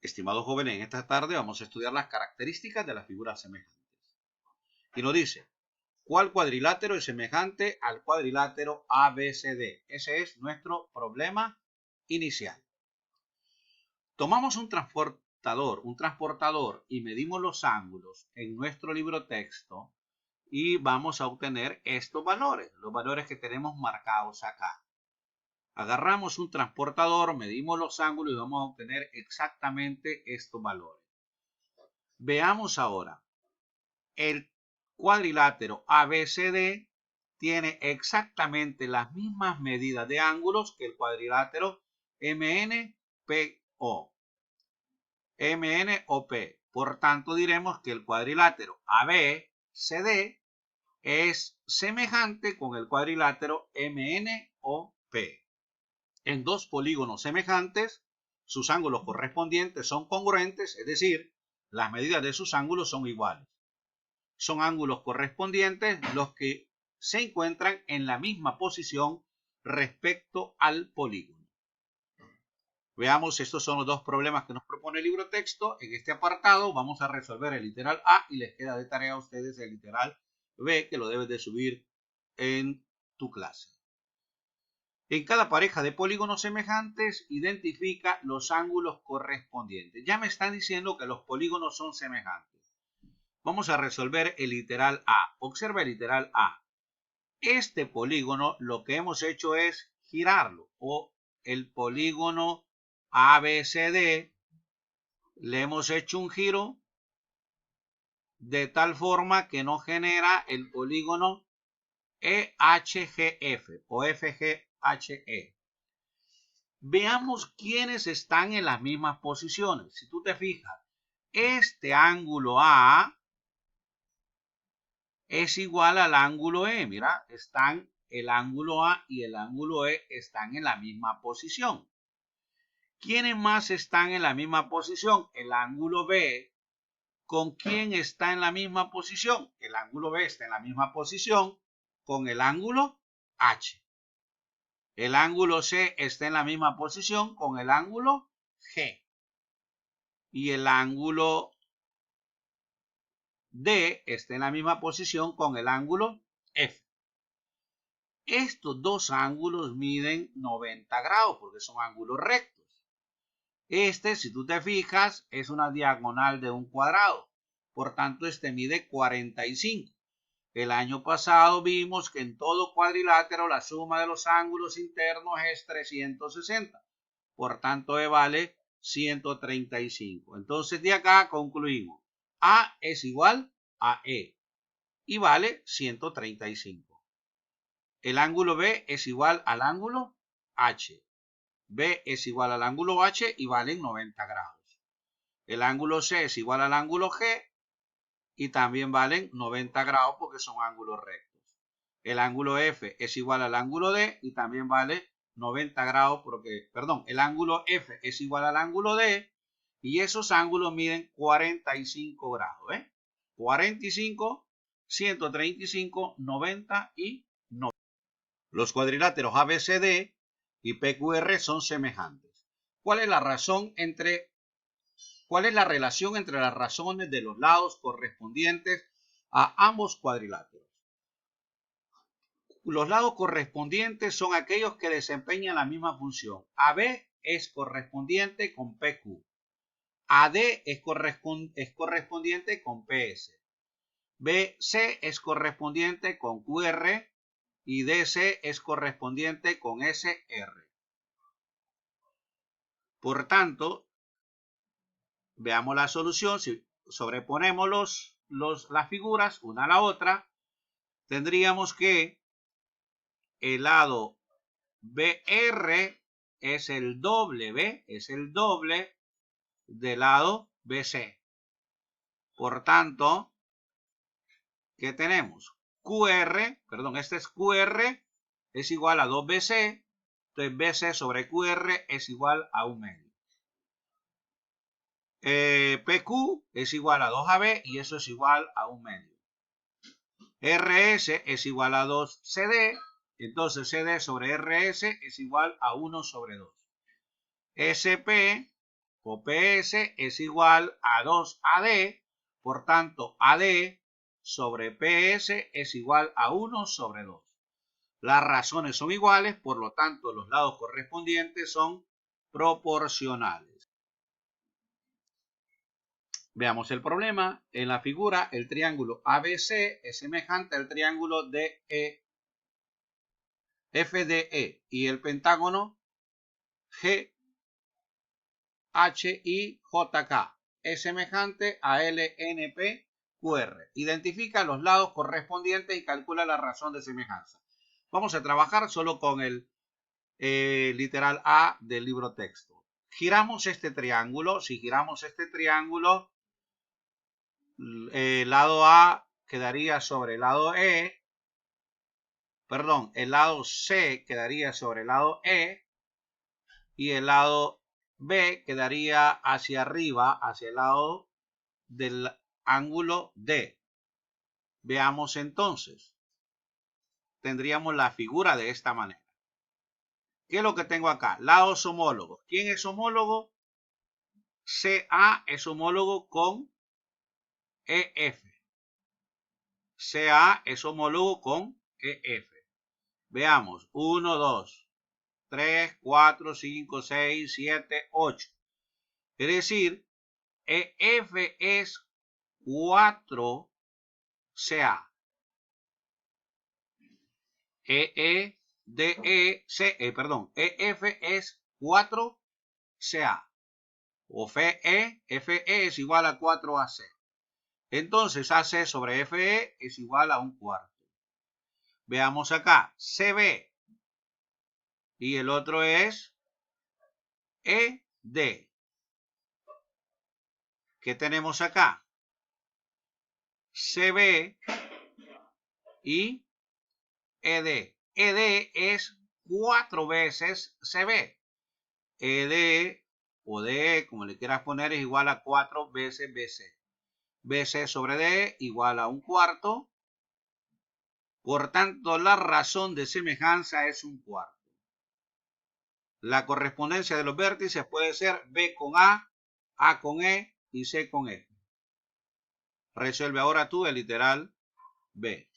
Estimados jóvenes, en esta tarde vamos a estudiar las características de las figuras semejantes. Y nos dice, ¿cuál cuadrilátero es semejante al cuadrilátero ABCD? Ese es nuestro problema inicial. Tomamos un transportador y medimos los ángulos en nuestro libro texto y vamos a obtener estos valores, los valores que tenemos marcados acá. Agarramos un transportador, medimos los ángulos y vamos a obtener exactamente estos valores. Veamos ahora. El cuadrilátero ABCD tiene exactamente las mismas medidas de ángulos que el cuadrilátero MNPO. Por tanto, diremos que el cuadrilátero ABCD es semejante con el cuadrilátero MNOP. En dos polígonos semejantes, sus ángulos correspondientes son congruentes, es decir, las medidas de sus ángulos son iguales. Son ángulos correspondientes los que se encuentran en la misma posición respecto al polígono. Veamos, estos son los dos problemas que nos propone el libro texto. En este apartado vamos a resolver el literal A y les queda de tarea a ustedes el literal B, que lo debes de subir en tu clase. En cada pareja de polígonos semejantes, identifica los ángulos correspondientes. Ya me están diciendo que los polígonos son semejantes. Vamos a resolver el literal A. Observa el literal A. Este polígono lo que hemos hecho es girarlo, o el polígono ABCD le hemos hecho un giro de tal forma que no genera el polígono EHGF o FGHE. Veamos quiénes están en las mismas posiciones. Si tú te fijas, este ángulo A es igual al ángulo E. Mira, están el ángulo A y el ángulo E están en la misma posición. ¿Quiénes más están en la misma posición? El ángulo B. ¿Con quién está en la misma posición? El ángulo B está en la misma posición con el ángulo H. El ángulo C está en la misma posición con el ángulo G. Y el ángulo D está en la misma posición con el ángulo F. Estos dos ángulos miden 90 grados porque son ángulos rectos. Este, si tú te fijas, es una diagonal de un cuadrado. Por tanto, este mide 45. El año pasado vimos que en todo cuadrilátero la suma de los ángulos internos es 360. Por tanto, E vale 135. Entonces, de acá concluimos. A es igual a E y vale 135. El ángulo B es igual al ángulo H. B es igual al ángulo H y valen 90 grados. El ángulo C es igual al ángulo G y también valen 90 grados porque son ángulos rectos. El ángulo F es igual al ángulo D y también vale 90 grados porque, perdón, el ángulo F es igual al ángulo D y esos ángulos miden 45 grados. 45, 135, 90 y 90. Los cuadriláteros ABCD y PQR son semejantes. ¿Cuál es la relación entre las razones de los lados correspondientes a ambos cuadriláteros? Los lados correspondientes son aquellos que desempeñan la misma función. AB es correspondiente con PQ. AD es correspondiente con PS. BC es correspondiente con QR y DC es correspondiente con SR. Por tanto, veamos la solución. Si sobreponemos las figuras una a la otra, tendríamos que el lado BR es el doble, ¿ve? Es el doble del lado BC. Por tanto, ¿qué tenemos? Este es QR, es igual a 2BC. Entonces, BC sobre QR es igual a 1 medio. PQ es igual a 2AB y eso es igual a 1 medio. RS es igual a 2CD. Entonces, CD sobre RS es igual a 1 sobre 2. SP o PS es igual a 2AD, por tanto AD sobre PS es igual a 1 sobre 2. Las razones son iguales, por lo tanto los lados correspondientes son proporcionales. Veamos el problema. En la figura, el triángulo ABC es semejante al triángulo FDE y el pentágono GHIJK es semejante a LNPQR. Identifica los lados correspondientes y calcula la razón de semejanza. Vamos a trabajar solo con el literal A del libro texto. Giramos este triángulo. Si giramos este triángulo, el lado A quedaría sobre el lado E. Perdón, el lado C quedaría sobre el lado E. Y el lado B quedaría hacia arriba, hacia el lado del ángulo D. Veamos entonces. Tendríamos la figura de esta manera. ¿Qué es lo que tengo acá? Lados homólogos. ¿Quién es homólogo? CA es homólogo con EF. CA es homólogo con EF. Veamos. 1, 2, 3, 4, 5, 6, 7, 8. Es decir, EF es 4CA. EF es 4CA. O FE es igual a 4AC. Entonces AC sobre FE es igual a 1/4. Veamos acá. CB. Y el otro es ED. ¿Qué tenemos acá? CB y ED. ED es 4 veces CB. ED o DE, como le quieras poner, es igual a 4 veces BC. BC sobre D igual a 1/4. Por tanto, la razón de semejanza es 1/4. La correspondencia de los vértices puede ser B con A con E y C con F. Resuelve ahora tú el literal B.